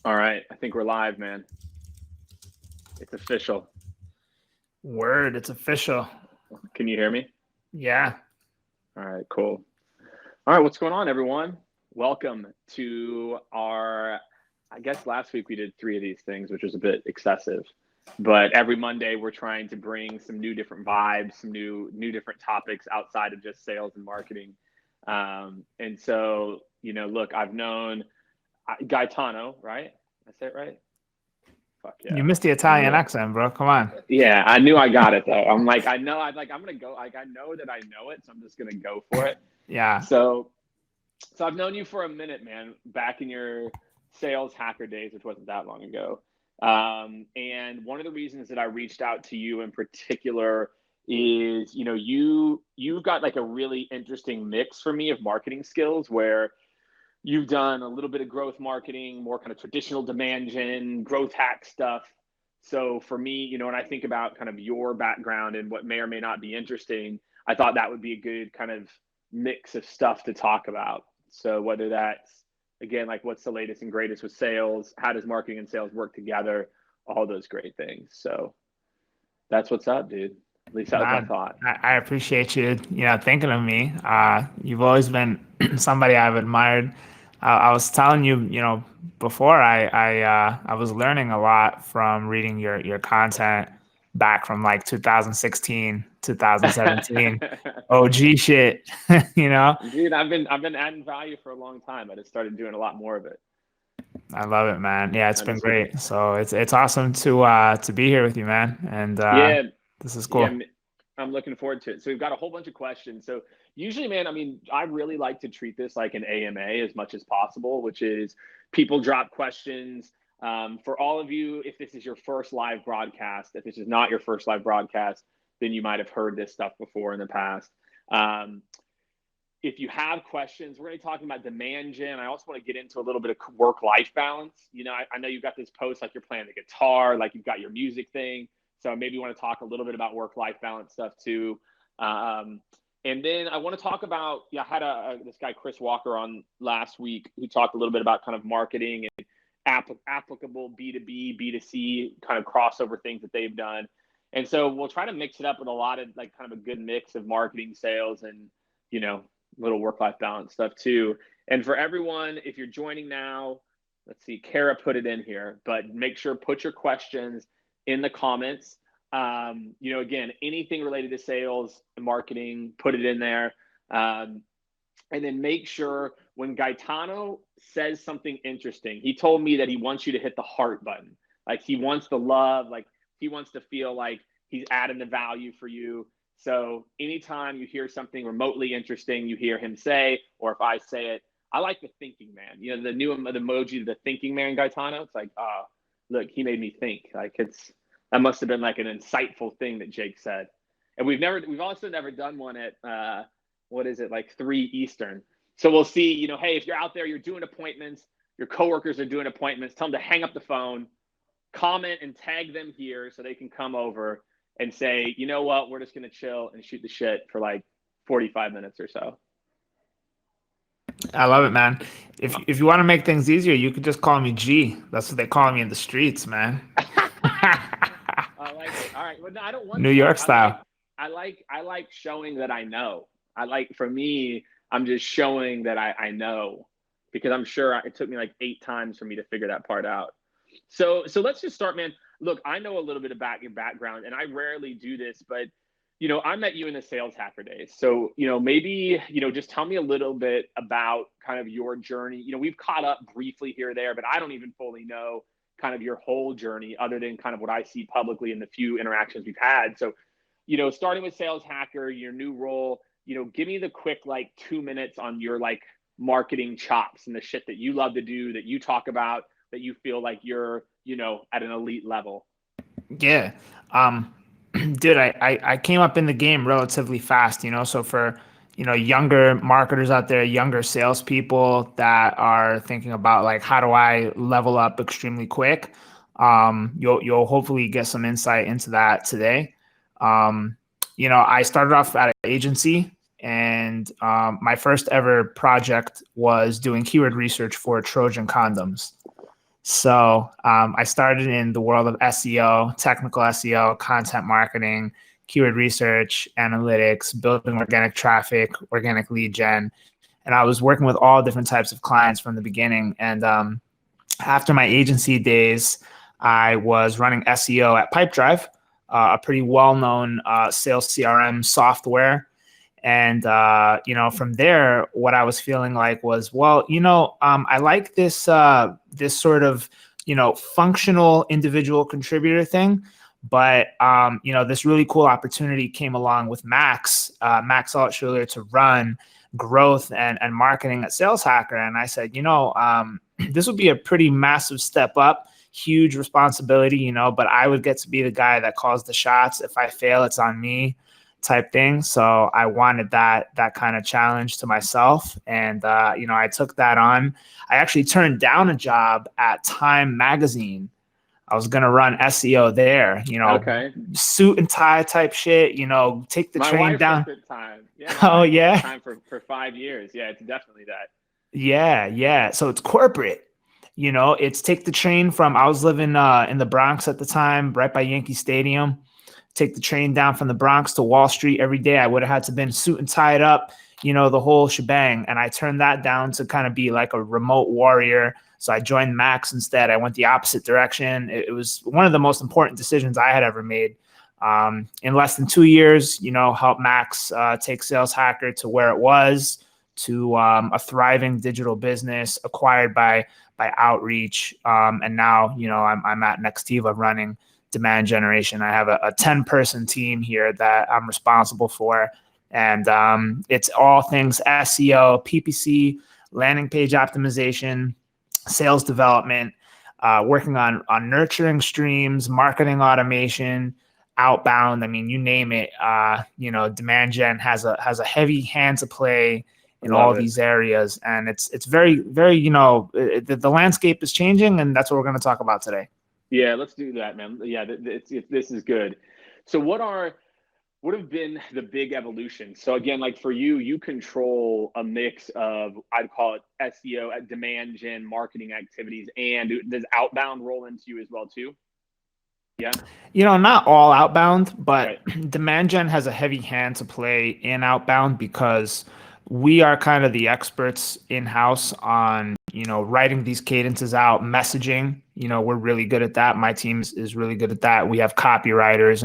All right, I think we're live, man. It's official. Word, it's official. Can you hear me? Yeah. All right, cool. All right, what's going on, everyone? Welcome to I guess last week we did 3 of these things, which was a bit excessive. But every Monday we're trying to bring some new different vibes, some new different topics outside of just sales and marketing. And so, look, I've known Gaetano, right? I say it right? Fuck You yeah. missed the I knew Italian it. accent, bro. Come on. Yeah, I knew I got it though. I'm like, I'm gonna go. Like, I know that I know it, so I'm just gonna go for it. Yeah. So, so I've known you for a minute, man. Back in your sales hacker days, which wasn't that long ago. And one of the reasons that I reached out to you in particular is, you've got like a really interesting mix for me of marketing skills where you've done a little bit of growth marketing, more kind of traditional demand gen, growth hack stuff. So for me, when I think about kind of your background and what may or may not be interesting, I thought that would be a good kind of mix of stuff to talk about. So whether that's, again, like what's the latest and greatest with sales, how does marketing and sales work together, all those great things. So that's what's up, dude. At least that was my Man, thought. I appreciate you, thinking of me. You've always been somebody I've admired. I was telling you, before I was learning a lot from reading your content back from like 2016, 2017, OG shit, you know? Dude, I've been adding value for a long time. I just started doing a lot more of it. I love it, man. Yeah, it's I been just great. So it's awesome to be here with you, man. And Yeah, this is yeah, cool. I'm looking forward to it. So we've got a whole bunch of questions. So usually, man, I mean, I really like to treat this like an AMA as much as possible, which is people drop questions. For all of you, if this is your first live broadcast, if this is not your first live broadcast, then you might have heard this stuff before in the past. Um, if you have questions, we're going to be talking about demand gen. I also want to get into a little bit of work-life balance. I know you've got this post like you're playing the guitar, like you've got your music thing. So maybe you want to talk a little bit about work-life balance stuff too. And then I want to talk about, I had this guy, Chris Walker, on last week who talked a little bit about kind of marketing and applicable B2B, B2C kind of crossover things that they've done. And so we'll try to mix it up with a lot of like kind of a good mix of marketing, sales, and, little work-life balance stuff too. And for everyone, if you're joining now, let's see, Kara put it in here, but make sure put your questions in the comments. Again, anything related to sales and marketing, put it in there. And then make sure when Gaetano says something interesting, he told me that he wants you to hit the heart button. Like he wants the love, like he wants to feel like he's adding the value for you. So anytime you hear something remotely interesting, you hear him say, or if I say it, I like the thinking man. The new emoji, the thinking man, Gaetano. It's like, look, he made me think. Like that must have been like an insightful thing that Jake said. And we've also never done one at what is it, like 3 Eastern. So we'll see. Hey, if you're out there, you're doing appointments, your coworkers are doing appointments, tell them to hang up the phone, comment and tag them here so they can come over and say, you know what, we're just going to chill and shoot the shit for like 45 minutes or so. I love it, man. If you want to make things easier, you could just call me G. That's what they call me in the streets, man. I like it. All right. Well, no, I don't want New to. York style. I like showing that I know. For me, I'm just showing that I know, because I'm sure it took me like 8 times for me to figure that part out. So let's just start, man. Look, I know a little bit about your background, and I rarely do this, but I met you in the sales hacker days. So, maybe, just tell me a little bit about kind of your journey. We've caught up briefly here or there, but I don't even fully know kind of your whole journey other than kind of what I see publicly in the few interactions we've had. So, starting with sales hacker, your new role, give me the quick, like 2 minutes on your like marketing chops and the shit that you love to do, that you talk about, that you feel like you're, at an elite level. Yeah. Dude, I came up in the game relatively fast, so for, younger marketers out there, younger salespeople that are thinking about like, how do I level up extremely quick? You'll hopefully get some insight into that today. I started off at an agency, and my first ever project was doing keyword research for Trojan condoms. So I started in the world of SEO, technical SEO, content marketing, keyword research, analytics, building organic traffic, organic lead gen. And I was working with all different types of clients from the beginning. And after my agency days, I was running SEO at Pipedrive, a pretty well-known sales CRM software. And from there, what I was feeling like was, well, I like this sort of functional individual contributor thing, but this really cool opportunity came along with Max Altschuler to run growth and marketing at Sales Hacker, and I said, this would be a pretty massive step up, huge responsibility, but I would get to be the guy that calls the shots. If I fail, it's on me, type thing. So I wanted that kind of challenge to myself. And, I took that on. I actually turned down a job at Time Magazine. I was going to run SEO there, Okay. suit and tie type shit, take the My train wife down. worked at Time. Yeah. Oh, yeah. Time for 5 years. Yeah, it's definitely that. Yeah. So it's corporate. It's take the train from, I was living in the Bronx at the time, right by Yankee Stadium. Take the train down from the Bronx to Wall Street every day. I would have had to been suit and tied up, the whole shebang. And I turned that down to kind of be like a remote warrior. So I joined Max instead. I went the opposite direction. It was one of the most important decisions I had ever made. In less than 2 years, helped Max take Sales Hacker to where it was, to a thriving digital business acquired by Outreach. And now, I'm at Nextiva running demand generation. I have a 10-person team here that I'm responsible for. And it's all things SEO, PPC, landing page optimization, sales development, working on nurturing streams, marketing automation, outbound. I mean, you name it. Demand gen has a heavy hand to play in all these areas. And it's very, very, the landscape is changing, and that's what we're going to talk about today. Yeah, let's do that, man. Yeah, this is good. So what have been the big evolutions? So again, like for you control a mix of, I'd call it SEO, demand gen, marketing activities, and does outbound roll into you as well too? Yeah. Not all outbound, but right. Demand gen has a heavy hand to play in outbound because we are kind of the experts in-house on, writing these cadences out, messaging. We're really good at that. My team is really good at that. We have copywriters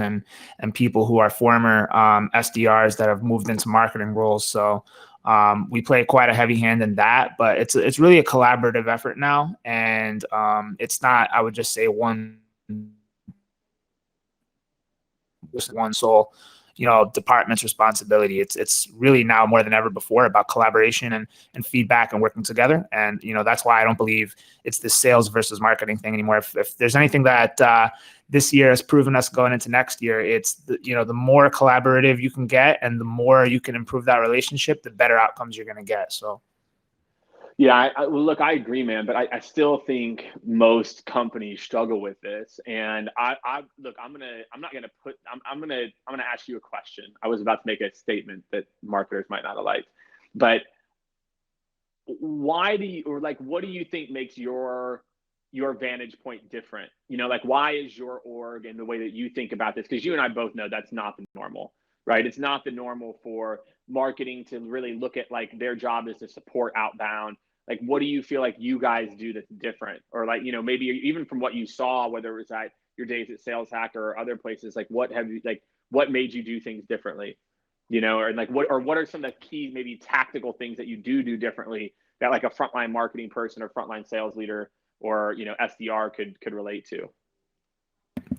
and people who are former SDRs that have moved into marketing roles. So we play quite a heavy hand in that, but it's really a collaborative effort now. And it's not, I would just say, one sole department's responsibility. It's really now more than ever before about collaboration and feedback and working together. And that's why I don't believe it's the sales versus marketing thing anymore. If there's anything that this year has proven us going into next year, it's the more collaborative you can get and the more you can improve that relationship, the better outcomes you're going to get. So yeah, look, I agree, man, but I still think most companies struggle with this. And look, I'm gonna ask you a question. I was about to make a statement that marketers might not have liked, but what do you think makes your vantage point different? Why is your org and the way that you think about this? Because you and I both know that's not the normal, right? It's not the normal for marketing to really look at like their job is to support outbound. Like, what do you feel like you guys do that's different? Or like, maybe even from what you saw, whether it was at your days at Sales Hacker or other places, like what made you do things differently? Or what are some of the key, maybe tactical things that you do differently that like a frontline marketing person or frontline sales leader or, SDR could relate to?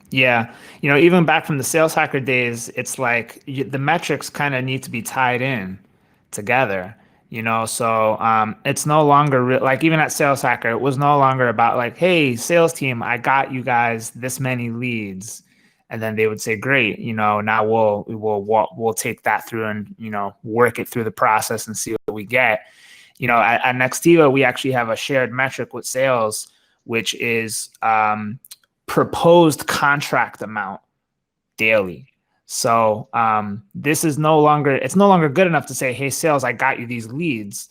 Yeah. Even back from the Sales Hacker days, it's like the metrics kind of need to be tied in together. So it's no longer like even at Sales Hacker, it was no longer about like, hey, sales team, I got you guys this many leads. And then they would say, great, now we'll take that through and, work it through the process and see what we get. At Nextiva, we actually have a shared metric with sales, which is proposed contract amount daily. So this is no longer good enough to say, hey, sales, I got you these leads.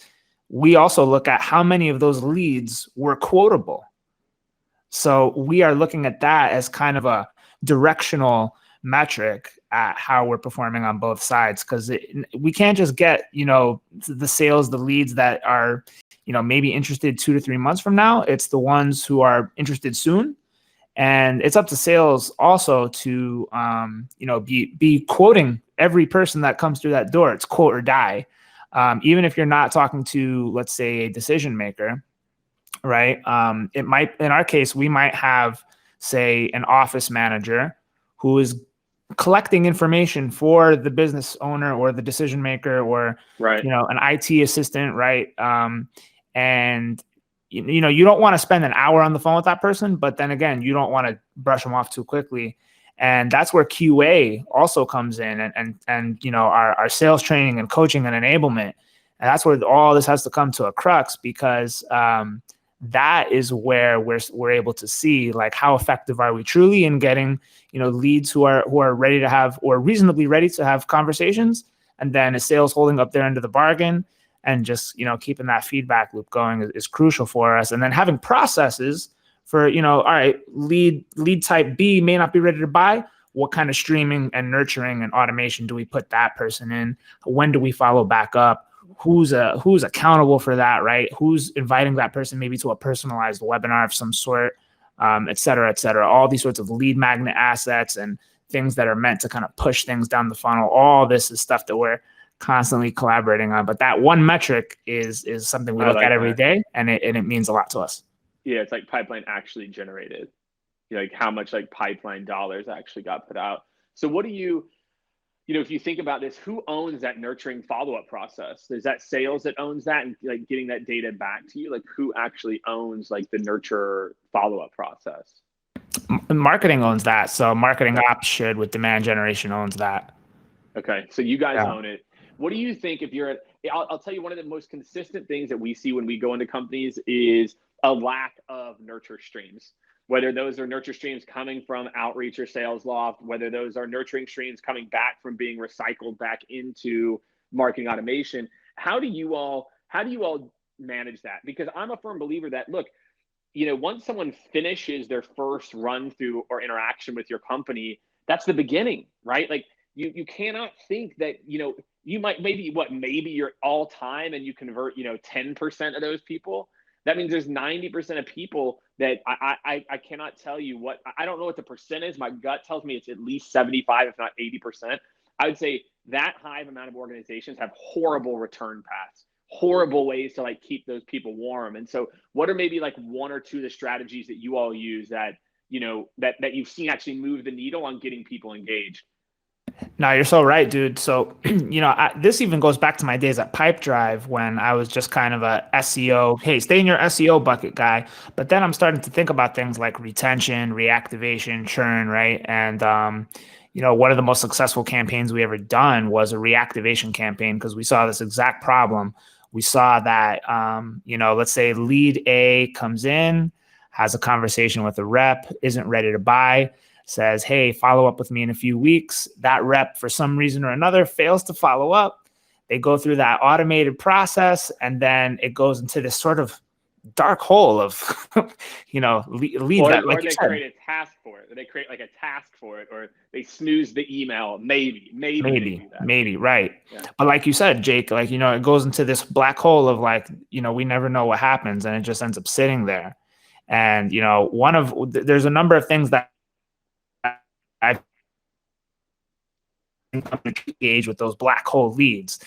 We also look at how many of those leads were quotable. So we are looking at that as kind of a directional metric at how we're performing on both sides, because we can't just get, the sales, the leads that are, maybe interested 2 to 3 months from now. It's the ones who are interested soon. And it's up to sales also to, be quoting every person that comes through that door. It's quote or die. Even if you're not talking to, let's say, a decision maker, right? It might, in our case, we might have, say, an office manager who is collecting information for the business owner or the decision maker, or, right, an IT assistant, right? And you don't want to spend an hour on the phone with that person, but then again, you don't want to brush them off too quickly. And that's where QA also comes in, and our sales training and coaching and enablement. And that's where all this has to come to a crux, because that is where we're able to see, like, how effective are we truly in getting, leads who are ready to have, or reasonably ready to have conversations, and then is sales holding up their end of the bargain. And just, keeping that feedback loop going is crucial for us. And then having processes for, all right, lead type B may not be ready to buy. What kind of streaming and nurturing and automation do we put that person in? When do we follow back up? Who's accountable for that, right? Who's inviting that person maybe to a personalized webinar of some sort, et cetera, et cetera. All these sorts of lead magnet assets and things that are meant to kind of push things down the funnel. All this is stuff that we're constantly collaborating on. But that one metric is something we look at every day, and it means a lot to us. Yeah, it's like pipeline actually generated, like how much like pipeline dollars actually got put out. So what do you, if you think about this, who owns that nurturing follow-up process? Is that sales that owns that, and like getting that data back to you? Like, who actually owns like the nurture follow-up process? Marketing owns that. So marketing ops should, with demand generation, owns that. Okay, so you guys own it. What do you think if you're I'll tell you, one of the most consistent things that we see when we go into companies is a lack of nurture streams, whether those are nurture streams coming from outreach or sales loft, whether those are nurturing streams coming back from being recycled back into marketing automation. How do you all manage that? Because I'm a firm believer that, look, once someone finishes their first run through or interaction with your company, that's the beginning, right? Like, you cannot think that, you might maybe you're all time and you convert, 10% of those people. That means there's 90% of people that I cannot tell you what, I don't know what the percent is. My gut tells me it's at least 75, if not 80%. I would say that high of amount of organizations have horrible return paths, horrible ways to like keep those people warm. And so what are maybe like one or two of the strategies that you all use that, that you've seen actually move the needle on getting people engaged? No, you're so right, dude. So, this even goes back to my days at Pipedrive, when I was just kind of a SEO, hey, stay in your SEO bucket guy. But then I'm starting to think about things like retention, reactivation, churn, right? And, one of the most successful campaigns we ever done was a reactivation campaign, because we saw this exact problem. We saw that, let's say lead A comes in, has a conversation with a rep, isn't ready to buy, says, hey, follow up with me in a few weeks. That rep, for some reason or another, fails to follow up. They go through that automated process, and then it goes into this sort of dark hole of, leads. Or, that, like or they create a task for it. They create like a task for it, or they snooze the email. Maybe, right. Yeah. But like you said, Jake, like, it goes into this black hole of like, we never know what happens, and it just ends up sitting there. And, there's a number of things that I've engaged with those black hole leads.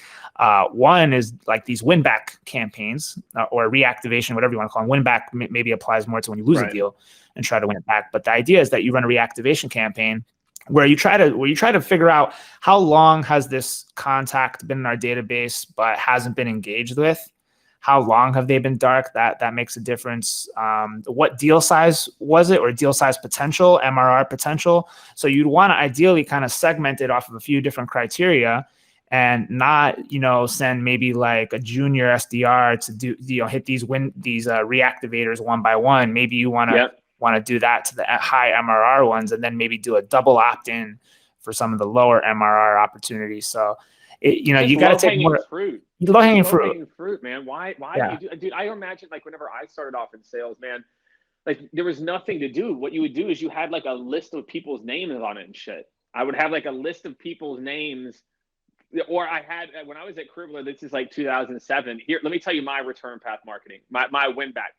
One is like these win back campaigns, or reactivation, whatever you want to call them. Win back maybe applies more to when you lose a deal and try to win it back. But the idea is that you run a reactivation campaign where you try to figure out how long has this contact been in our database but hasn't been engaged with. How long have they been dark? That makes a difference. What deal size was it, or deal size potential, MRR potential? So you'd want to ideally kind of segment it off of a few different criteria, and not, send maybe like a junior SDR to do, hit these reactivators one by one. Maybe you want to do that to the high MRR ones, and then maybe do a double opt-in for some of the lower MRR opportunities. So, you got to take more fruit. Low-hanging fruit, man. Why do you do, dude? I imagine, like, whenever I started off in sales, man, like there was nothing to do. What you would do is you had like a list of people's names on it and shit. I would have like a list of people's names, or I had when I was at Cribbler. This is like 2007. Here, let me tell you my return path marketing, my win back.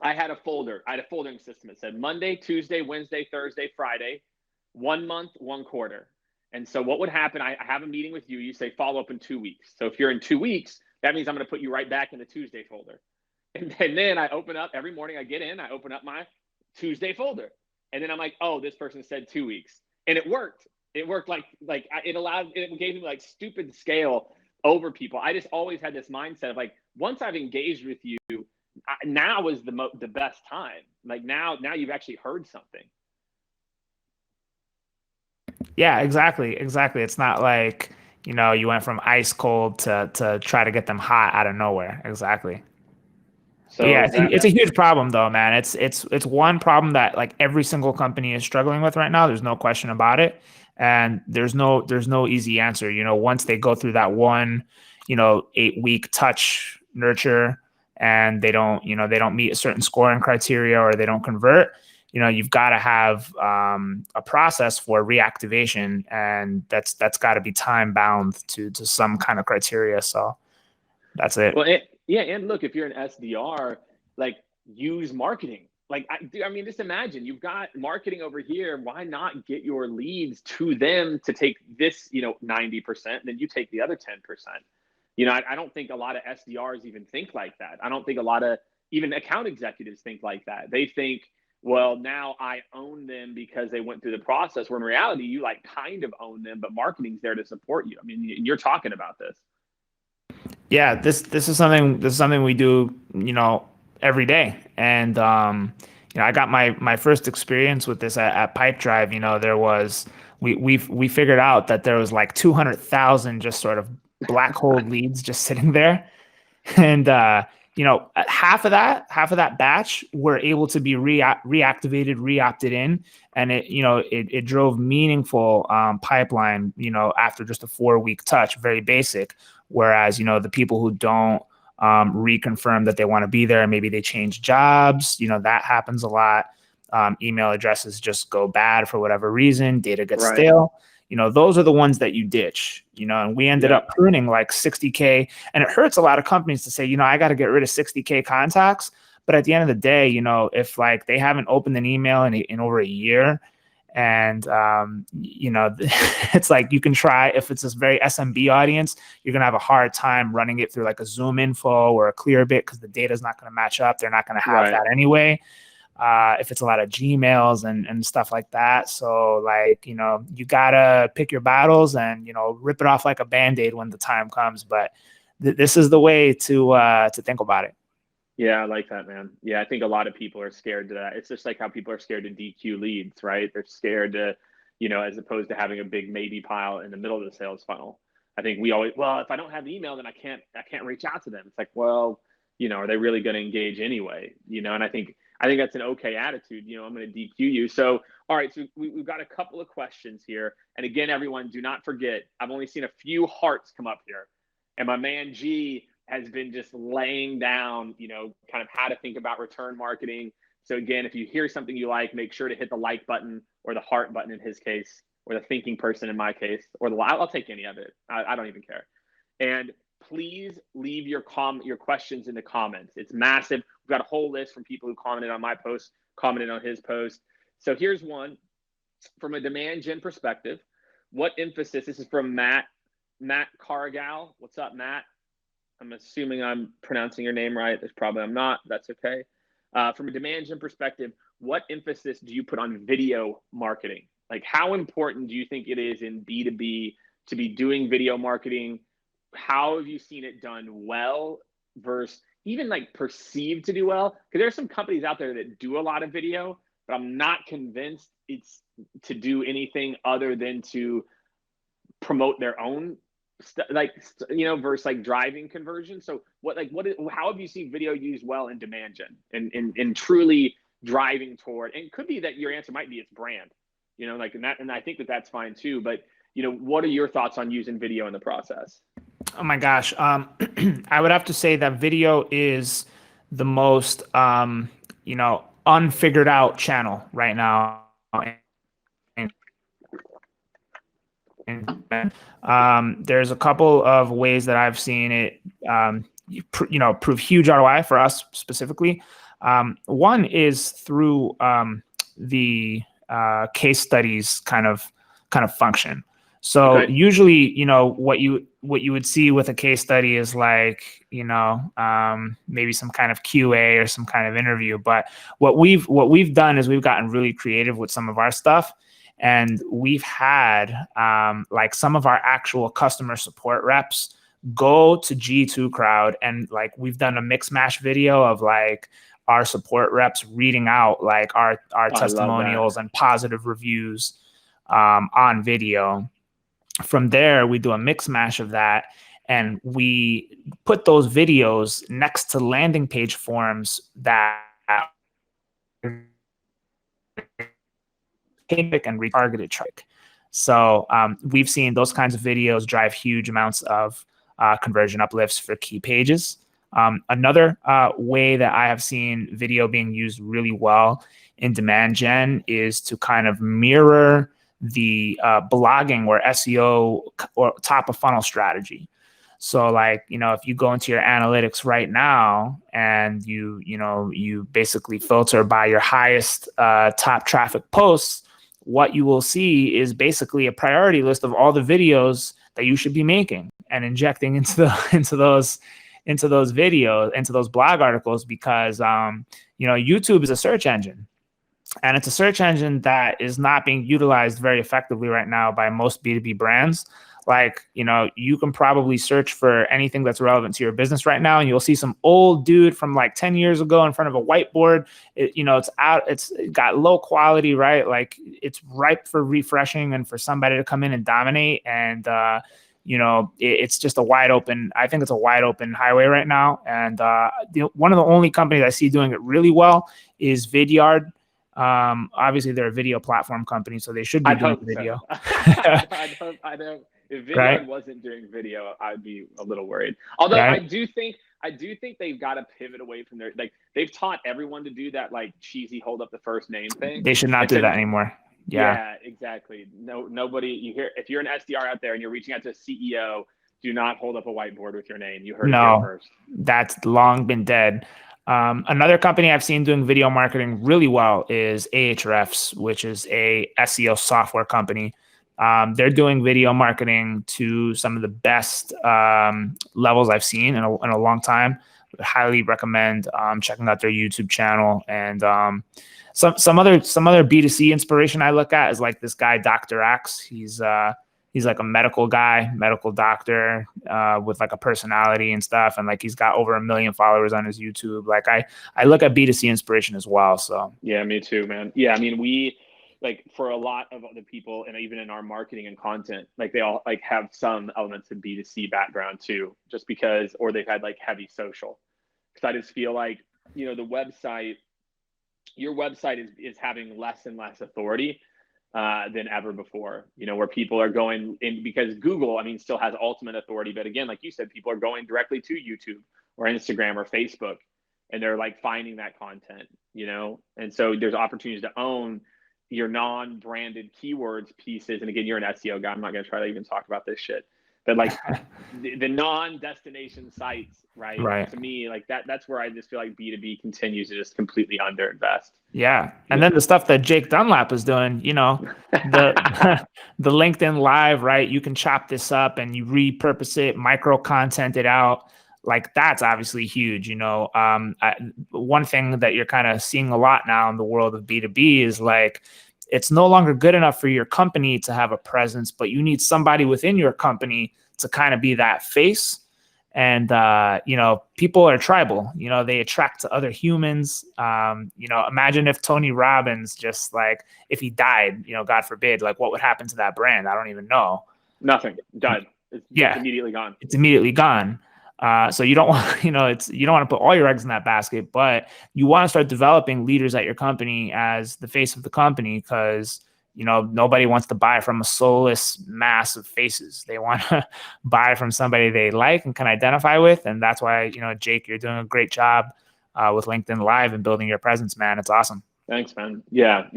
I had a folder. I had a foldering system. It said Monday, Tuesday, Wednesday, Thursday, Friday, 1 month, 1 quarter. And so what would happen? I have a meeting with you. You say follow up in 2 weeks. So if you're in 2 weeks, that means I'm going to put you right back in the Tuesday folder. And then I open up every morning. I get in. I open up my Tuesday folder, and then I'm like, oh, this person said 2 weeks, and it worked. It worked like it gave me like stupid scale over people. I just always had this mindset of like, once I've engaged with you, now is the best time. Like now you've actually heard something. Yeah, exactly. It's not like, you went from ice cold to try to get them hot out of nowhere. Exactly. So yeah, it's a huge problem though, man. It's one problem that like every single company is struggling with right now. There's no question about it. And there's no easy answer. Once they go through that one, 8-week touch nurture and they don't meet a certain scoring criteria or they don't convert, you've got to have a process for reactivation, and that's got to be time bound to some kind of criteria. So that's it. Well, and look, if you're an SDR, like use marketing. Like, I mean, just imagine you've got marketing over here. Why not get your leads to them to take this, 90%, and then you take the other 10%? I don't think a lot of SDRs even think like that. I don't think a lot of even account executives think like that. They think, well, now I own them because they went through the process, where in reality, you like kind of own them, but marketing's there to support you. I mean, you're talking about this. Yeah, this is something we do, every day. And I got my first experience with this at Pipedrive. There was we figured out that there was like 200,000 just sort of black hole leads just sitting there, and half of that batch were able to be reactivated, re-opted in, and it drove meaningful pipeline, after just a 4-week touch, very basic. Whereas, the people who don't reconfirm that they want to be there, maybe they change jobs, that happens a lot. Email addresses just go bad for whatever reason, data gets stale. Those are the ones that you ditch, and we ended up pruning like 60K, and it hurts a lot of companies to say, I got to get rid of 60K contacts. But at the end of the day, if like they haven't opened an email in over a year, and it's like, you can try, if it's this very SMB audience, you're gonna have a hard time running it through like a Zoom info or a Clearbit, because the data is not going to match up. They're not going to have that anyway. If it's a lot of Gmails and stuff like that. So like, you gotta pick your battles and, rip it off like a Band-Aid when the time comes. But this is the way to think about it. Yeah, I like that, man. Yeah, I think a lot of people are scared to that. It's just like how people are scared to DQ leads, right? They're scared to, as opposed to having a big maybe pile in the middle of the sales funnel. I think we always, well, if I don't have the email, then I can't reach out to them. It's like, well, are they really going to engage anyway? And I think that's an okay attitude. I'm going to DQ you. So, all right. So we've got a couple of questions here. And again, everyone, do not forget, I've only seen a few hearts come up here. And my man G has been just laying down, kind of how to think about return marketing. So again, if you hear something you like, make sure to hit the like button, or the heart button in his case, or the thinking person in my case, or I'll take any of it. I don't even care. And please leave your questions in the comments. It's massive. We've got a whole list from people who commented on my post, commented on his post. So here's one. From a demand gen perspective, what emphasis, this is from Matt Cargal. What's up, Matt? I'm assuming I'm pronouncing your name right. I'm not. That's okay. From a demand gen perspective, what emphasis do you put on video marketing? Like, how important do you think it is in B2B to be doing video marketing? How have you seen it done well versus even like perceived to do well? Because there's some companies out there that do a lot of video, but I'm not convinced it's to do anything other than to promote their own versus like driving conversion. So how have you seen video used well in demand gen and truly driving toward, and it could be that your answer might be its brand, and I think that's fine too. But what are your thoughts on using video in the process? Oh my gosh. I would have to say that video is the most unfigured out channel right now. There's a couple of ways that I've seen it, prove huge ROI for us specifically. One is through the case studies kind of function. So usually, what you would see with a case study is like, maybe some kind of QA or some kind of interview. But what we've done is we've gotten really creative with some of our stuff. And we've had like some of our actual customer support reps go to G2 Crowd, and like we've done a mix mash video of like our support reps reading out like our testimonials and positive reviews on video. From there, we do a mix mash of that, and we put those videos next to landing page forms that and retargeted traffic. So we've seen those kinds of videos drive huge amounts of conversion uplifts for key pages. Another way that I have seen video being used really well in demand gen is to kind of mirror the blogging or SEO or top of funnel strategy. So like, if you go into your analytics right now and you basically filter by your highest top traffic posts, what you will see is basically a priority list of all the videos that you should be making and injecting into those videos, into those blog articles, because YouTube is a search engine, and it's a search engine that is not being utilized very effectively right now by most B2B brands. Like, you can probably search for anything that's relevant to your business right now, and you'll see some old dude from like 10 years ago in front of a whiteboard. It's got low quality, right? Like it's ripe for refreshing and for somebody to come in and dominate. And, it's just I think it's a wide open highway right now. And one of the only companies I see doing it really well is Vidyard. Obviously they're a video platform company, so they should be doing video. So. I don't. If Vidyard wasn't doing video, I'd be a little worried. Although I do think they've got to pivot away from they've taught everyone to do that like cheesy hold up the first name thing. They should not do that anymore. Yeah, exactly. Nobody, if you're an SDR out there and you're reaching out to a CEO, do not hold up a whiteboard with your name. You heard it here first. That's long been dead. Another company I've seen doing video marketing really well is Ahrefs, which is a SEO software company. They're doing video marketing to some of the best levels I've seen in a long time. I highly recommend checking out their YouTube channel. And some other B2C inspiration I look at is like this guy, Dr. Axe. He's like a medical doctor with like a personality and stuff. And like, he's got over 1 million followers on his YouTube. Like I look at B2C inspiration as well. So yeah, me too, man. Yeah. I mean, we like for a lot of other people and even in our marketing and content, like they all like have some elements of B2C background too, just because, or they've had like heavy social. Cause I just feel like, your website is having less and less authority than ever before, where people are going in, because Google, still has ultimate authority. But again, like you said, people are going directly to YouTube or Instagram or Facebook, and they're like finding that content, and so there's opportunities to own your non-branded keywords pieces. And again, you're an SEO guy. I'm not going to try to even talk about this shit, but like the non-destination sites, right? To me, like that's where I just feel like B2B continues to just completely underinvest. Yeah. And then the stuff that Jake Dunlap is doing, the LinkedIn Live, right? You can chop this up and you repurpose it, micro content it out. Like that's obviously huge. One thing that you're kind of seeing a lot now in the world of B2B is like, it's no longer good enough for your company to have a presence, but you need somebody within your company to kind of be that face. And, people are tribal, they attract to other humans. Imagine if Tony Robbins just like, if he died, God forbid, like what would happen to that brand? I don't even know. Nothing. Done. It's immediately gone. It's immediately gone. So you don't want, you don't want to put all your eggs in that basket, but you want to start developing leaders at your company as the face of the company, because, nobody wants to buy from a soulless mass of faces. They want to buy from somebody they like and can identify with. And that's why, Jake, you're doing a great job with LinkedIn Live and building your presence, man. It's awesome. Thanks, man. Yeah.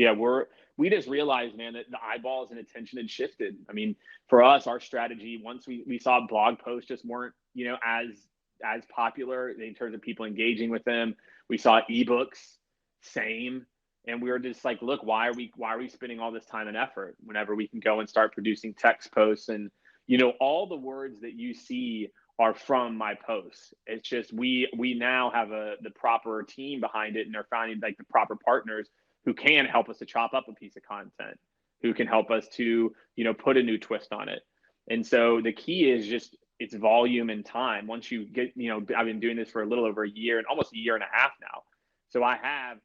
We just realized, man, that the eyeballs and attention had shifted. I mean, for us, our strategy, once we saw blog posts just weren't, as popular in terms of people engaging with them. We saw ebooks, same. And we were just like, look, why are we spending all this time and effort whenever we can go and start producing text posts? And, all the words that you see are from my posts. It's just, we now have the proper team behind it, and are finding like the proper partners who can help us to chop up a piece of content, who can help us to, put a new twist on it. And so the key is just, it's volume and time. Once you get, I've been doing this for a little over a year, and almost a year and a half now. So I have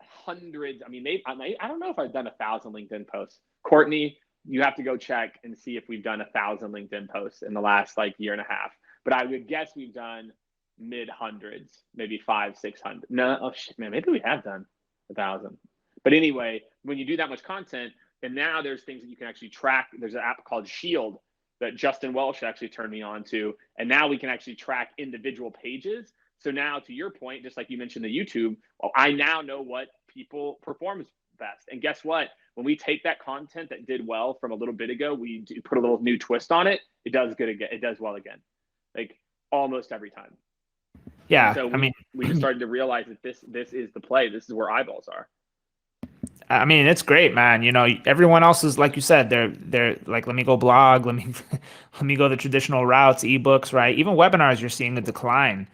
hundreds. I mean, I don't know if I've done 1,000 LinkedIn posts. Courtney, you have to go check and see if we've done 1,000 LinkedIn posts in the last year and a half. But I would guess we've done mid hundreds, maybe 500, 600. No, oh shit, man, maybe we have done 1,000. But anyway, when you do that much content, and now there's things that you can actually track. There's an app called Shield that Justin Welsh actually turned me on to. And now we can actually track individual pages. So now, to your point, just like you mentioned the YouTube, well, I now know what people performs best. And guess what? When we take that content that did well from a little bit ago, we put a little new twist on it. It does good again. It does well again, like almost every time. Yeah. So we just started to realize that this is the play. This is where eyeballs are. I mean, it's great, man. Everyone else is, like you said, they're like, let me go blog, let me go the traditional routes, ebooks, right? Even webinars, you're seeing a decline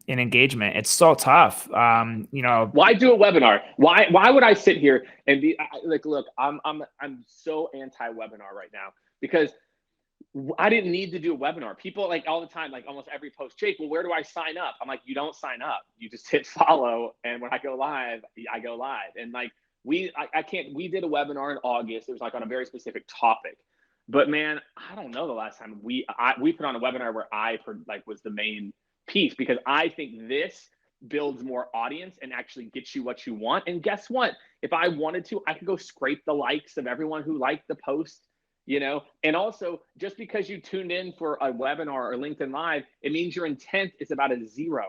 in engagement. It's so tough. Why do a webinar? Why would I sit here and be like, look, I'm so anti-webinar right now, because I didn't need to do a webinar. People all the time, almost every post, Jake, well, where do I sign up? I'm like, you don't sign up. You just hit follow. And when I go live, I go live. And we did a webinar in August. It was on a very specific topic, but man, I don't know the last time we put on a webinar where I was the main piece, because I think this builds more audience and actually gets you what you want. And guess what? If I wanted to, I could go scrape the likes of everyone who liked the post, and also, just because you tuned in for a webinar or LinkedIn Live, it means your intent is about a 0.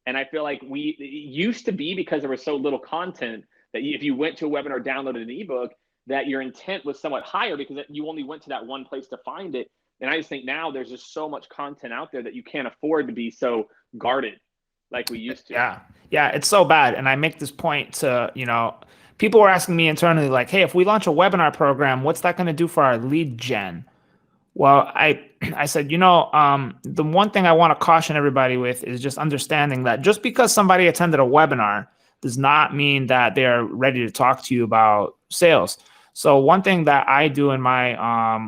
And I feel like it used to be, because there was so little content, that if you went to a webinar, downloaded an ebook, that your intent was somewhat higher because you only went to that one place to find it. And I just think now there's just so much content out there that you can't afford to be so guarded like we used to. Yeah, it's so bad. And I make this point to, people were asking me internally, like, hey, if we launch a webinar program, what's that going to do for our lead gen? Well, I said, the one thing I want to caution everybody with is just understanding that just because somebody attended a webinar does not mean that they're ready to talk to you about sales. So one thing that I do in my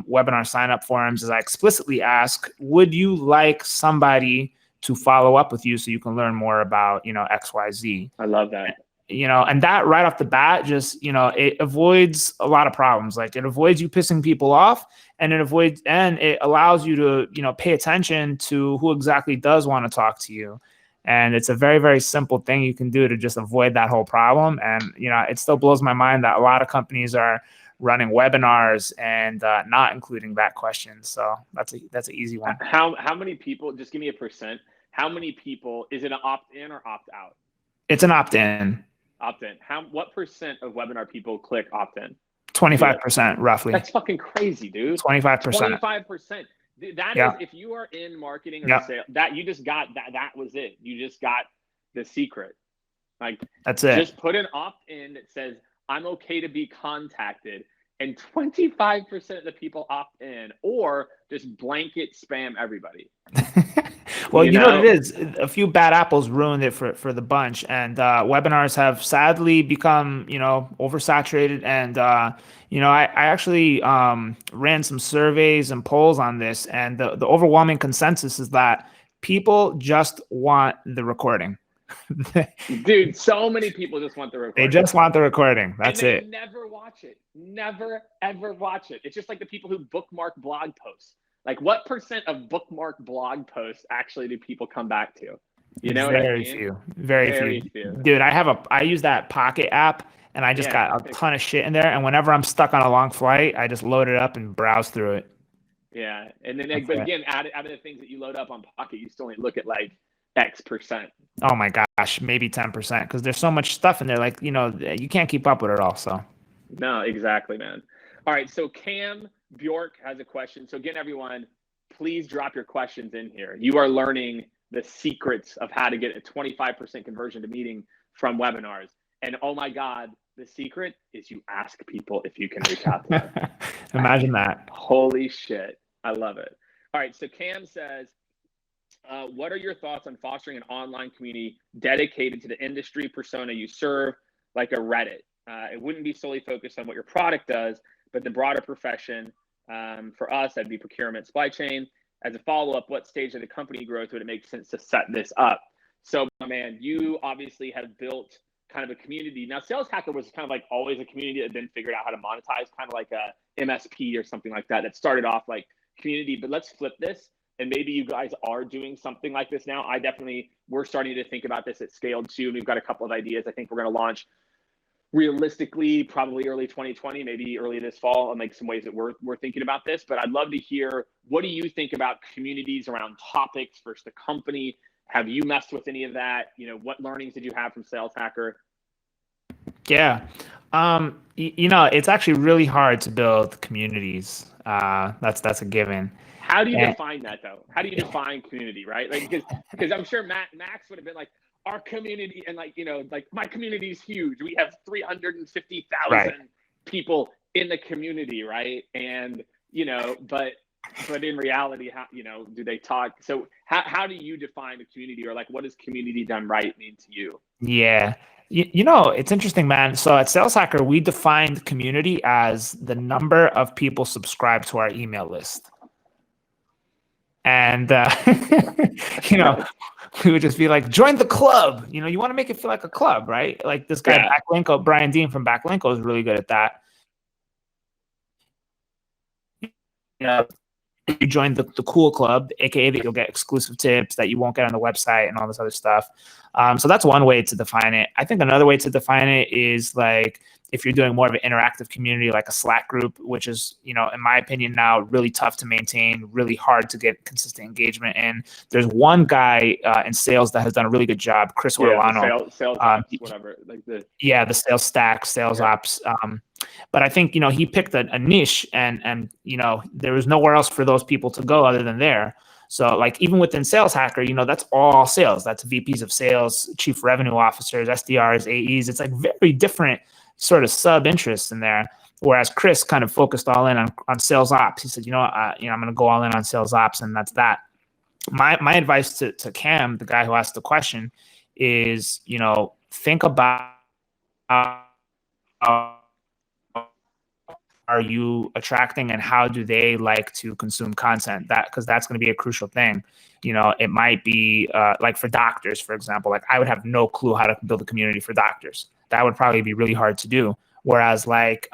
webinar sign-up forums is I explicitly ask, would you like somebody to follow up with you so you can learn more about, XYZ? I love that. And that right off the bat, just, it avoids a lot of problems. Like, it avoids you pissing people off, and it allows you to, pay attention to who exactly does want to talk to you. And it's a very, very simple thing you can do to just avoid that whole problem. And, it still blows my mind that a lot of companies are running webinars and not including that question. So that's an easy one. How many people, just give me a percent, how many people, is it an opt-in or opt-out? It's an opt-in. Opt-in. What percent of webinar people click opt-in? 25%, roughly. That's fucking crazy, dude. 25%. 25%. That is, if you are in marketing or sales, that you just got that was it. You just got the secret. That's it. Just put an opt-in that says, I'm okay to be contacted, and 25% of the people opt in, or just blanket spam everybody. Well, you know what it is? A few bad apples ruined it for the bunch, and webinars have sadly become, oversaturated. And I actually ran some surveys and polls on this, and the overwhelming consensus is that people just want the recording. Dude, so many people just want the recording. They just want the recording. That's it. Never watch it. Never, ever watch it. It's just like the people who bookmark blog posts. What percent of bookmark blog posts actually do people come back to? Very few. Very few. Dude, I use that Pocket app, and I just got a ton of shit in there. And whenever I'm stuck on a long flight, I just load it up and browse through it. Yeah. And then, but again, out of the things that you load up on Pocket, you still only look at X%. Oh my gosh, maybe 10%, because there's so much stuff in there. Like, you can't keep up with it all. So No, exactly, man. All right, so Cam Bjork has a question. So again, everyone, please drop your questions in here. You are learning the secrets of how to get a 25% conversion to meeting from webinars. And oh my God, the secret is you ask people if you can reach out to them. imagine that. Holy shit. I love it. All right, so Cam says, what are your thoughts on fostering an online community dedicated to the industry persona you serve, like a Reddit? It wouldn't be solely focused on what your product does, but the broader profession. For us, that'd be procurement, supply chain. As a follow-up, what stage of the company growth would it make sense to set this up? So, man, you obviously have built kind of a community. Now, Sales Hacker was kind of like always a community that then figured out how to monetize, kind of like a MSP or something like that started off like community. But let's flip this. And maybe you guys are doing something like this now. We're starting to think about this at Scaled too. And we've got a couple of ideas. I think we're going to launch realistically probably early 2020, maybe early this fall, on like some ways that we're thinking about this. But I'd love to hear, what do you think about communities around topics versus the company? Have you messed with any of that? What learnings did you have from Sales Hacker? Yeah. It's actually really hard to build communities. That's a given. How do you define that though? How do you define community, right? Like, because I'm sure Max would have been like, our community, and like my community is huge. We have 350,000 people in the community, right? And but in reality, how do they talk? So how do you define a community, or like what does community done right mean to you? Yeah. It's interesting, man. So at Sales Hacker, we defined community as the number of people subscribed to our email list. And, we would just be like, join the club. You want to make it feel like a club, right? Like this guy, Backlinko, Brian Dean from Backlinko, is really good at that. You join the cool club, aka that you'll get exclusive tips that you won't get on the website and all this other stuff. So that's one way to define it. I think another way to define it is like if you're doing more of an interactive community, like a Slack group, which is, in my opinion now, really tough to maintain, really hard to get consistent engagement in. There's one guy in sales that has done a really good job, Chris Orlano. Sales ops, whatever. Like the sales stack, sales ops. But I think, he picked a niche and there was nowhere else for those people to go other than there. So like even within Sales Hacker, that's all sales. That's VPs of sales, chief revenue officers, SDRs, AEs. It's like very different sort of sub interests in there. Whereas Chris kind of focused all in on sales ops. He said, I'm going to go all in on sales ops, and that's that. My advice to Cam, the guy who asked the question, is, think about are you attracting and how do they like to consume content? Because that's going to be a crucial thing. It might be like for doctors, for example, like I would have no clue how to build a community for doctors. That would probably be really hard to do. Whereas like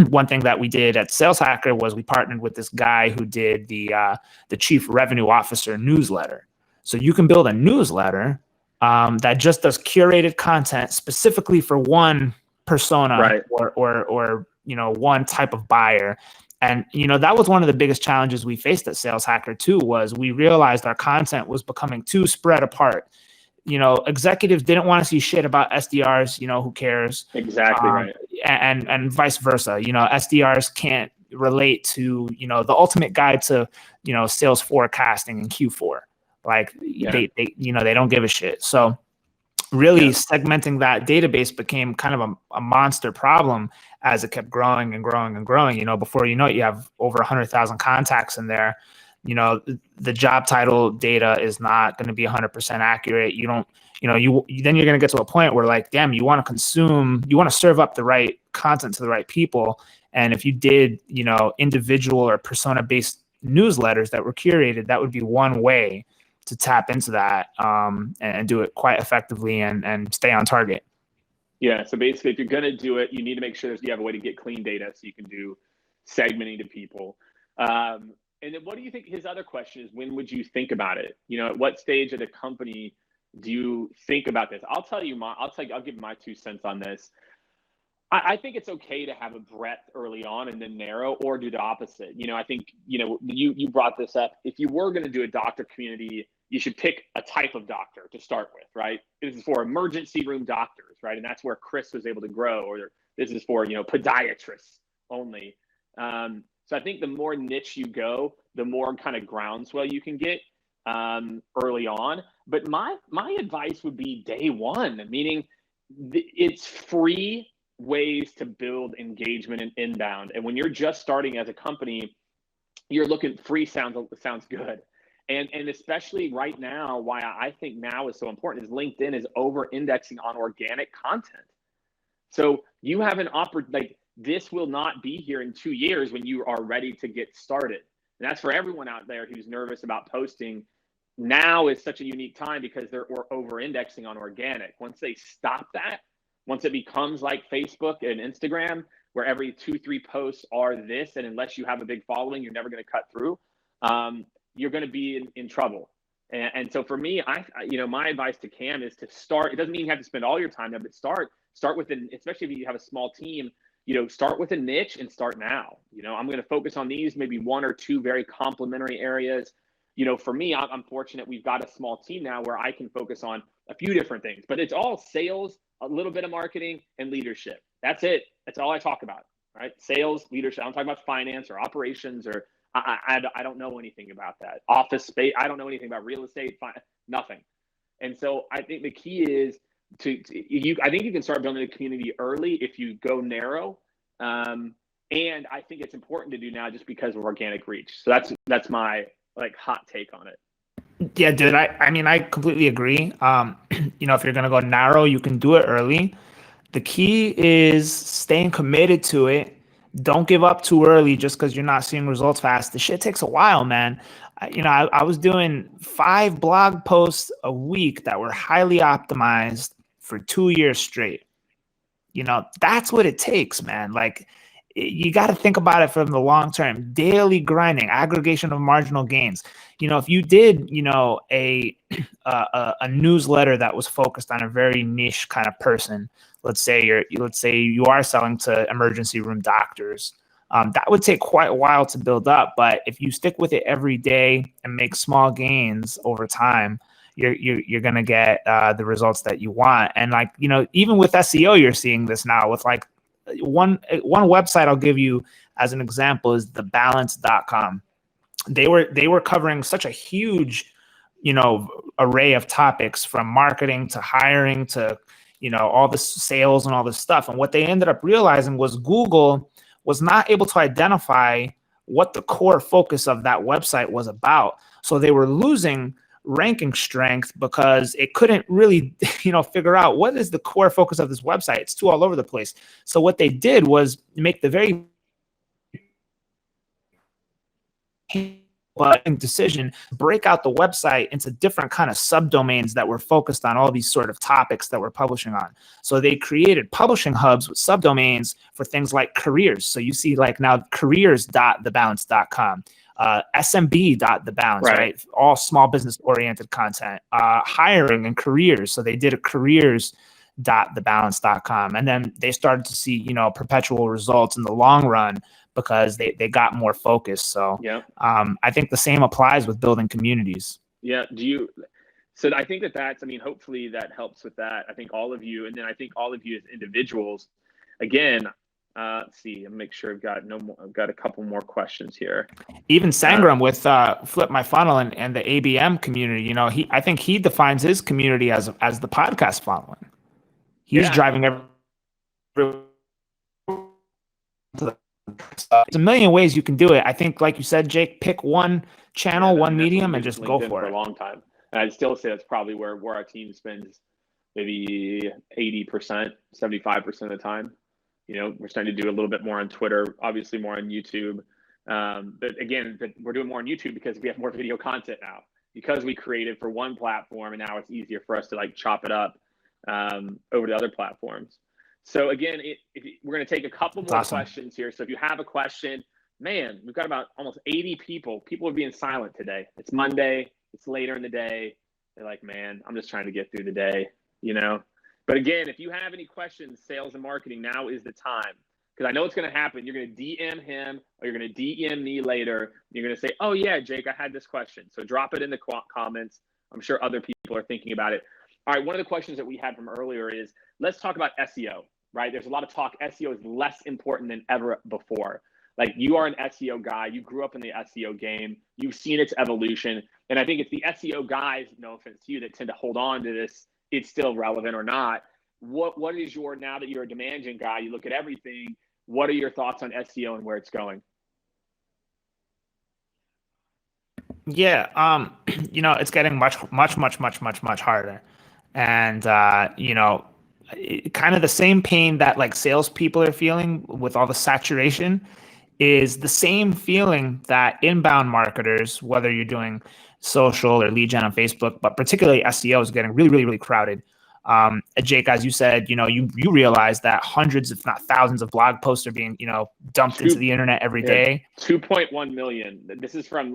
one thing that we did at Sales Hacker was we partnered with this guy who did the chief revenue officer newsletter. So you can build a newsletter that just does curated content specifically for one persona, right, or one type of buyer. And, that was one of the biggest challenges we faced at Sales Hacker too, was we realized our content was becoming too spread apart. Executives didn't want to see shit about SDRs, who cares? Exactly right. And vice versa. SDRs can't relate to, the ultimate guide to, sales forecasting in Q4. Like they don't give a shit. So really segmenting that database became kind of a monster problem as it kept growing and growing and growing. Before you know it, you have over 100,000 contacts in there. The job title data is not going to be 100% accurate. Then you're going to get to a point where like, damn, you want to serve up the right content to the right people. And if you did, individual or persona based newsletters that were curated, that would be one way to tap into that and do it quite effectively and stay on target. Yeah. So basically, if you're going to do it, you need to make sure that you have a way to get clean data so you can do segmenting to people. And then what do you think? His other question is, when would you think about it? At what stage of the company do you think about this? I'll give my 2 cents on this. I think it's okay to have a breadth early on and then narrow, or do the opposite. I think, you brought this up. If you were going to do a doctor community, you should pick a type of doctor to start with, right? This is for emergency room doctors, right? And that's where Chris was able to grow, or this is for, podiatrists only. So I think the more niche you go, the more kind of groundswell you can get early on. But my advice would be day one, meaning it's free ways to build engagement and inbound. And when you're just starting as a company, you're looking free sounds good. And especially right now, why I think now is so important is LinkedIn is over indexing on organic content. So you have an opportunity, this will not be here in 2 years when you are ready to get started. And that's for everyone out there who's nervous about posting. Now is such a unique time because they're over indexing on organic. Once they stop that, once it becomes like Facebook and Instagram, where every 2-3 posts are this, and unless you have a big following, you're never going to cut through, you're going to be in trouble. And so for me, my advice to Cam is to start. It doesn't mean you have to spend all your time there, but start with especially if you have a small team, start with a niche and start now. I'm going to focus on these, maybe 1 or 2 very complementary areas. For me, I'm fortunate we've got a small team now where I can focus on a few different things, but it's all sales, a little bit of marketing, and leadership. That's it. That's all I talk about, right? Sales, leadership. I don't talk about finance or operations, or I don't know anything about that. Office space. I don't know anything about real estate, nothing. And so I think the key is I think you can start building a community early if you go narrow. And I think it's important to do now just because of organic reach. So that's my hot take on it. Yeah, dude. I completely agree. If you're gonna go narrow, you can do it early. The key is staying committed to it. Don't give up too early just because you're not seeing results fast. The shit takes a while, man. I was doing 5 blog posts a week that were highly optimized for 2 years straight. That's what it takes, man. You got to think about it from the long term. Daily grinding, aggregation of marginal gains. If you did, a newsletter that was focused on a very niche kind of person, let's say you are selling to emergency room doctors, that would take quite a while to build up. But if you stick with it every day and make small gains over time, you're gonna get the results that you want. And even with SEO, you're seeing this now with one website I'll give you as an example is thebalance.com. They were covering such a huge, array of topics from marketing to hiring to, all the sales and all this stuff. And what they ended up realizing was Google was not able to identify what the core focus of that website was about. So they were losing ranking strength because it couldn't really, figure out what is the core focus of this website. It's too all over the place. So what they did was make the very decision, break out the website into different kind of subdomains that were focused on all these sort of topics that we're publishing on. So they created publishing hubs with subdomains for things like careers. So you see now careers.thebalance.com. SMB.thebalance, right? All small business oriented content, hiring and careers. So they did a careers.thebalance.com. And then they started to see, perpetual results in the long run because they got more focused. So I think the same applies with building communities. Yeah. So I think that's, hopefully that helps with that. I think all of you, and then I think all of you as individuals, again, let's see, I'll make sure I've got a couple more questions here. Even Sangram with Flip My Funnel and the ABM community, I think he defines his community as the podcast following. He's driving there's a million ways you can do it. I think, like you said, Jake, pick one channel, one medium, and just go for it. For a long time. And I'd still say that's probably where our team spends maybe 80%, 75% of the time. We're starting to do a little bit more on Twitter, obviously more on YouTube. But again, we're doing more on YouTube because we have more video content now, because we created for one platform and now it's easier for us to chop it up over to other platforms. So again, we're going to take a couple more questions here. So if you have a question, man, we've got about almost 80 people. People are being silent today. It's Monday. It's later in the day. They're like, man, I'm just trying to get through the day, But again, if you have any questions, sales and marketing, now is the time. Because I know it's going to happen. You're going to DM him or you're going to DM me later. You're going to say, oh, yeah, Jake, I had this question. So drop it in the comments. I'm sure other people are thinking about it. All right, one of the questions that we had from earlier is, let's talk about SEO, right? There's a lot of talk. SEO is less important than ever before. Like, you are an SEO guy. You grew up in the SEO game. You've seen its evolution. And I think it's the SEO guys, no offense to you, that tend to hold on to this, it's still relevant or not. What is your, now that you're a demand gen guy, you look at everything, what are your thoughts on SEO and where it's going? Yeah, it's getting much harder. And kind of the same pain that like salespeople are feeling with all the saturation is the same feeling that inbound marketers, whether you're doing social or lead gen on Facebook, but particularly SEO, is getting really crowded. Jake, as you said, you realize that hundreds, if not thousands, of blog posts are being, dumped into the internet every day. 2.1 million. This is from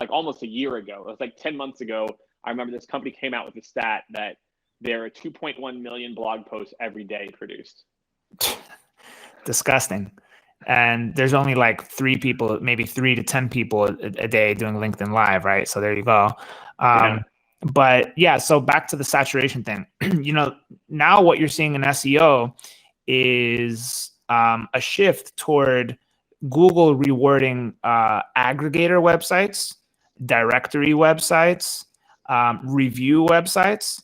almost a year ago. It was like 10 months ago. I remember this company came out with a stat that there are 2.1 million blog posts every day produced. Disgusting. And there's only like 3 people, maybe 3 to 10 people a day doing LinkedIn Live, right? So there you go. But yeah, so back to the saturation thing. Now what you're seeing in SEO is a shift toward Google rewarding aggregator websites, directory websites, review websites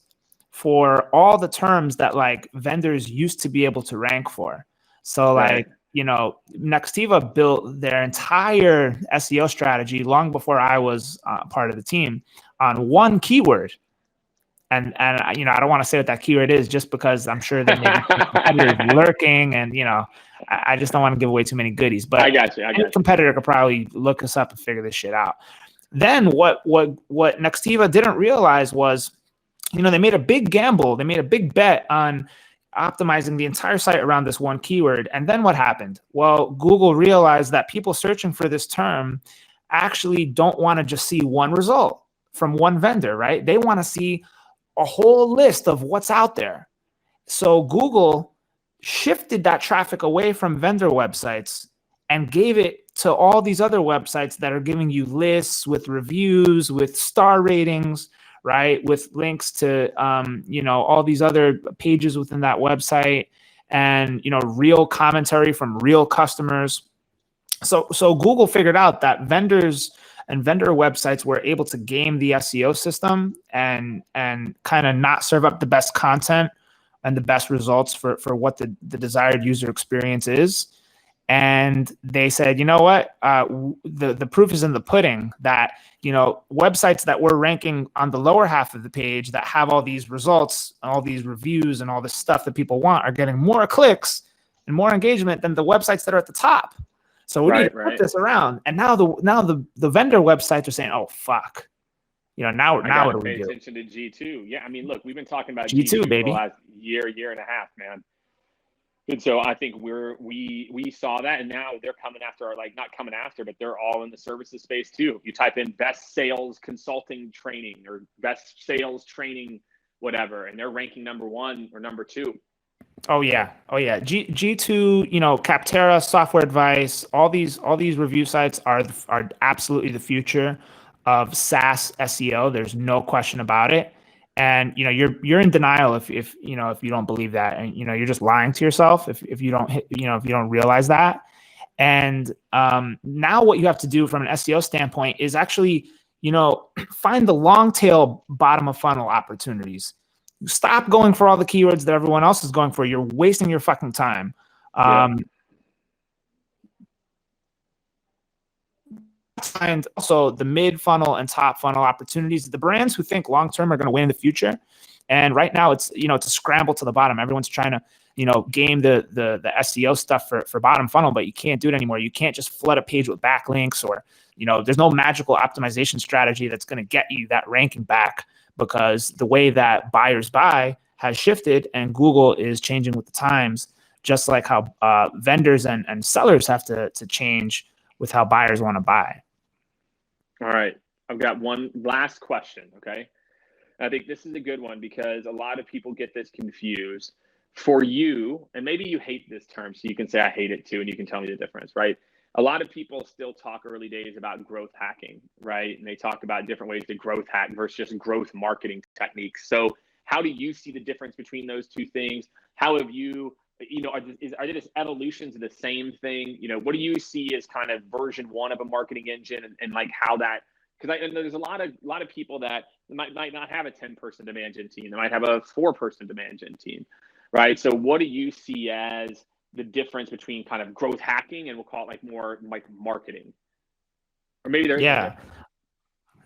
for all the terms that like vendors used to be able to rank for. So like, Nextiva built their entire SEO strategy long before I was part of the team on one keyword. And I don't want to say what that keyword is just because I'm sure there may be competitors lurking, and I just don't want to give away too many goodies. But I got you. Any competitor could probably look us up and figure this shit out. Then what Nextiva didn't realize was, they made a big gamble. They made a big bet on optimizing the entire site around this one keyword. And then what happened? Well, Google realized that people searching for this term actually don't want to just see one result from one vendor, right? They want to see a whole list of what's out there. So Google shifted that traffic away from vendor websites and gave it to all these other websites that are giving you lists with reviews, with star ratings, right? With links to, all these other pages within that website, and, real commentary from real customers. So Google figured out that vendors and vendor websites were able to game the SEO system and kind of not serve up the best content and the best results for what the desired user experience is. And they said, you know what, the proof is in the pudding that, websites that were ranking on the lower half of the page that have all these results, all these reviews and all this stuff that people want are getting more clicks and more engagement than the websites that are at the top. So we need to put this around. And now the vendor websites are saying, oh, fuck. Now what do we do? Pay attention to G2. Yeah, I mean, look, we've been talking about G2 baby, for the last year and a half, man. And so I think we saw that, and now they're coming after, or like not coming after, but they're all in the services space too. You type in best sales consulting training or best sales training, whatever, and they're ranking number 1 or number 2. Oh yeah. G2, Capterra, Software Advice, all these review sites are absolutely the future of SaaS SEO. There's no question about it. And you're in denial if you don't believe that, and you're just lying to yourself if you don't realize that. And now what you have to do from an SEO standpoint is actually find the long tail bottom of funnel opportunities. Stop going for all the keywords that everyone else is going for. You're wasting your fucking time. Find also the mid funnel and top funnel opportunities. The brands who think long term are going to win in the future. And right now it's it's a scramble to the bottom. Everyone's trying to game the SEO stuff for bottom funnel, but you can't do it anymore. You can't just flood a page with backlinks, or there's no magical optimization strategy that's going to get you that ranking back, because the way that buyers buy has shifted, and Google is changing with the times, just like how vendors and sellers have to change with how buyers want to buy. All right. I've got one last question, okay? I think this is a good one because a lot of people get this confused. For you, and maybe you hate this term, so you can say I hate it too, and you can tell me the difference, right? a lot of people still talk early days about growth hacking, right? And they talk about different ways to growth hack versus just growth marketing techniques. So how do you see the difference between those two things? How have you, are they just evolutions of the same thing? What do you see as kind of version one of a marketing engine, and like how that, because I know there's a lot of people that might not have a 10-person demand gen team. They might have a 4-person demand gen team, right? So what do you see as the difference between kind of growth hacking and we'll call it like more like marketing? Or maybe there is a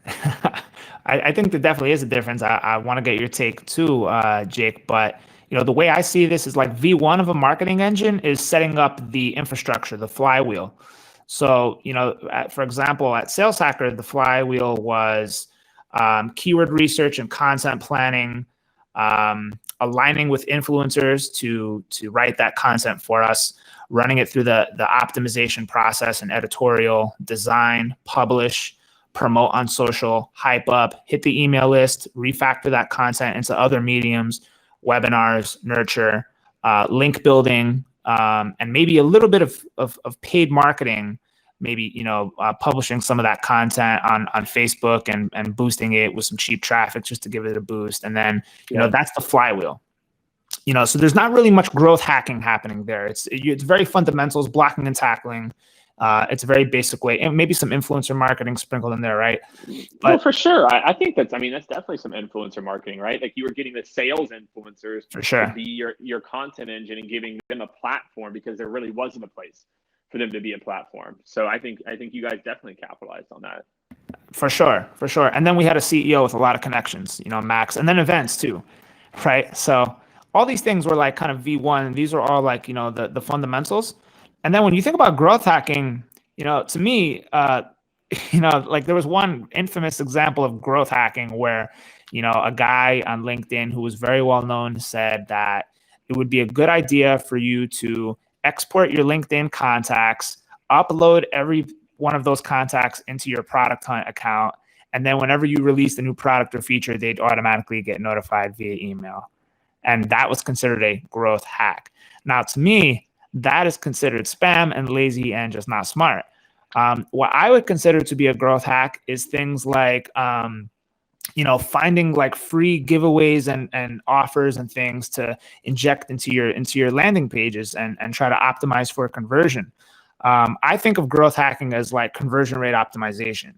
difference. I think there definitely is a difference. I want to get your take too, Jake, but the way I see this is like V1 of a marketing engine is setting up the infrastructure, the flywheel. So, for example, at Sales Hacker, the flywheel was keyword research and content planning, aligning with influencers to write that content for us, running it through the optimization process and editorial, design, publish, promote on social, hype up, hit the email list, refactor that content into other mediums, webinars, nurture, link building, and maybe a little bit of paid marketing, maybe, publishing some of that content on Facebook and boosting it with some cheap traffic just to give it a boost. And then, that's the flywheel. So there's not really much growth hacking happening there. It's very fundamentals, blocking and tackling. It's a very basic way, and maybe some influencer marketing sprinkled in there, right? But for sure, I think that's definitely some influencer marketing, right? Like you were getting the sales influencers for sure to be your content engine and giving them a platform because there really wasn't a place for them to be a platform. So I think you guys definitely capitalized on that. For sure. And then we had a CEO with a lot of connections, Max, and then events too, right? So all these things were like kind of V1. These are all like, the fundamentals. And then when you think about growth hacking, to me, like there was one infamous example of growth hacking where, a guy on LinkedIn who was very well known said that it would be a good idea for you to export your LinkedIn contacts, upload every one of those contacts into your Product Hunt account, and then whenever you release a new product or feature, they'd automatically get notified via email. And that was considered a growth hack. Now, to me, that is considered spam and lazy and just not smart. What I would consider to be a growth hack is things like, finding like free giveaways and offers and things to inject into your landing pages and try to optimize for conversion. I think of growth hacking as like conversion rate optimization.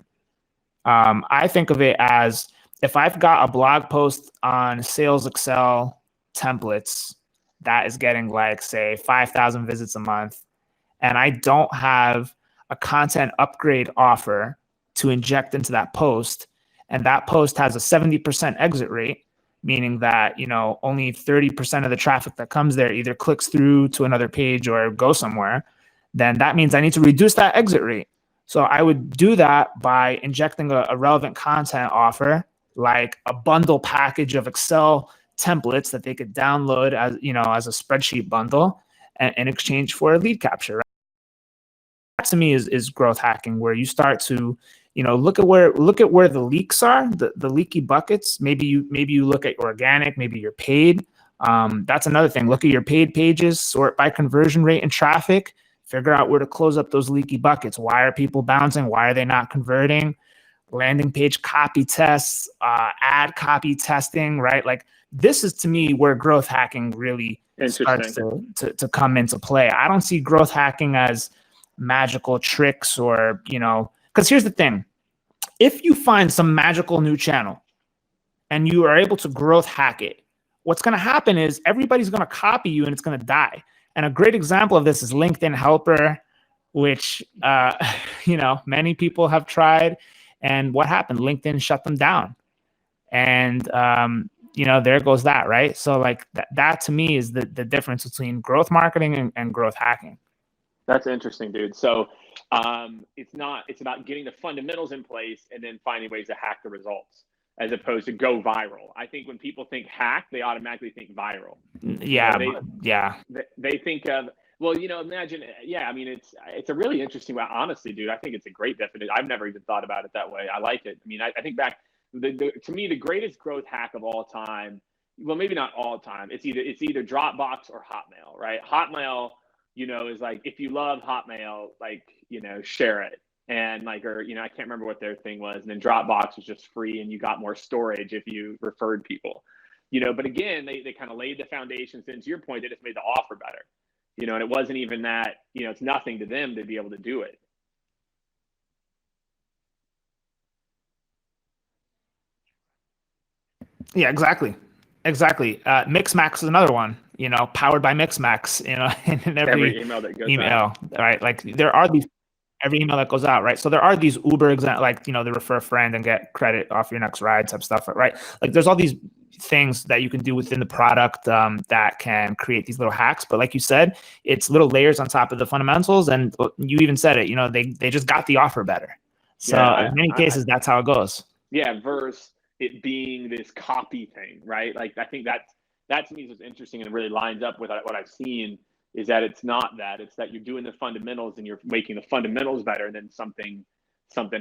I think of it as if I've got a blog post on Sales Excel templates that is getting like, say, 5,000 visits a month, and I don't have a content upgrade offer to inject into that post, and that post has a 70% exit rate, meaning that, only 30% of the traffic that comes there either clicks through to another page or goes somewhere, then that means I need to reduce that exit rate. So I would do that by injecting a relevant content offer, like a bundle package of Excel templates that they could download as a spreadsheet bundle in exchange for a lead capture. Right? That to me is growth hacking, where you start to look at where the leaks are, the leaky buckets. Maybe you look at organic, maybe you're paid. That's another thing. Look at your paid pages, sort by conversion rate and traffic. Figure out where to close up those leaky buckets. Why are people bouncing? Why are they not converting? Landing page copy tests, ad copy testing, right? Like this is to me where growth hacking really starts to come into play. I don't see growth hacking as magical tricks or, because here's the thing. If you find some magical new channel and you are able to growth hack it, what's going to happen is everybody's going to copy you and it's going to die. And a great example of this is LinkedIn Helper, which, many people have tried. And what happened? LinkedIn shut them down. And, there goes that, right? So like that to me is the difference between growth marketing and growth hacking. That's interesting, dude. So it's about getting the fundamentals in place and then finding ways to hack the results as opposed to go viral. I think when people think hack, they automatically think viral. Yeah. They think of, well, imagine, it's a really interesting way. Honestly, dude, I think it's a great definition. I've never even thought about it that way. I like it. I think back, to me, the greatest growth hack of all time, well, maybe not all time. It's either Dropbox or Hotmail, right? Hotmail, is like, if you love Hotmail, like, share it. And like, or, I can't remember what their thing was. And then Dropbox was just free and you got more storage if you referred people, but again, they kind of laid the foundation. Since your point, they just made the offer better, and it wasn't even that, it's nothing to them to be able to do it. Yeah, exactly. Mixmax is another one, powered by Mixmax, in Every email that goes out, right? Like there are these, every email that goes out, right? So there are these Uber examples, like, the refer a friend and get credit off your next ride type stuff, right? Like there's all these things that you can do within the product that can create these little hacks. But like you said, it's little layers on top of the fundamentals. And you even said it, they just got the offer better. So in many cases, that's how it goes. Yeah, versus it being this copy thing, right? Like I think that to me is what's interesting and really lines up with what I've seen, is that it's not that. It's that you're doing the fundamentals and you're making the fundamentals better, and then something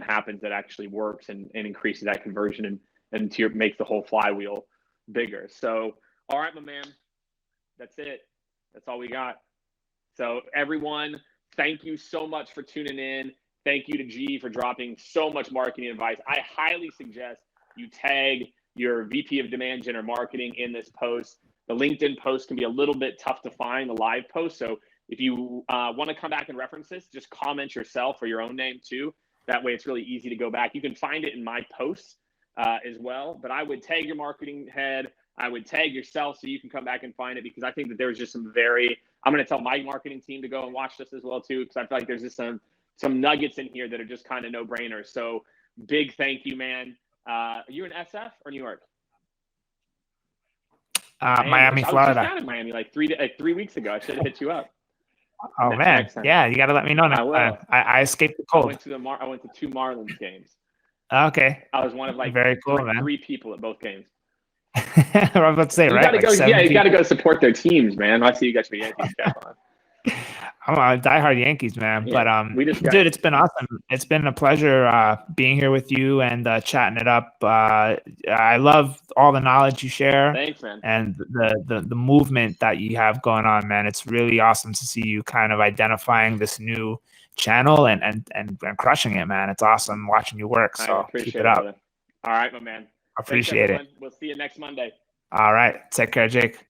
happens that actually works and increases that conversion and makes the whole flywheel bigger. So, all right, my man, that's it. That's all we got. So everyone, thank you so much for tuning in. Thank you to G for dropping so much marketing advice. I highly suggest you tag your VP of Demand Gen or Marketing in this post. The LinkedIn post can be a little bit tough to find, the live post. So if you want to come back and reference this, just comment yourself or your own name too. That way it's really easy to go back. You can find it in my posts as well. But I would tag your marketing head. I would tag yourself so you can come back and find it, because I think that there's just I'm going to tell my marketing team to go and watch this as well too, because I feel like there's just some nuggets in here that are just kind of no-brainers. So big thank you, man. Are you in SF or New York? Miami, Florida. I was just down in Miami like 3 weeks ago. I should have hit you up. Oh man, yeah, you got to let me know. I will. I escaped the cold. I went to 2 Marlins games. Okay. I was one of very cool, man. 3 people at both games. I was about to say, right? You got to go support their teams, man. I see you got your Yankees cap on. I'm a diehard Yankees man, yeah, but dude, it's been awesome. It's been a pleasure being here with you and chatting it up. I love all the knowledge you share. Thanks, man. And the movement that you have going on, man. It's really awesome to see you kind of identifying this new channel and crushing it, man. It's awesome watching you work. So keep it up. Brother. All right, my man. Appreciate it. We'll see you next Monday. All right. Take care, Jake.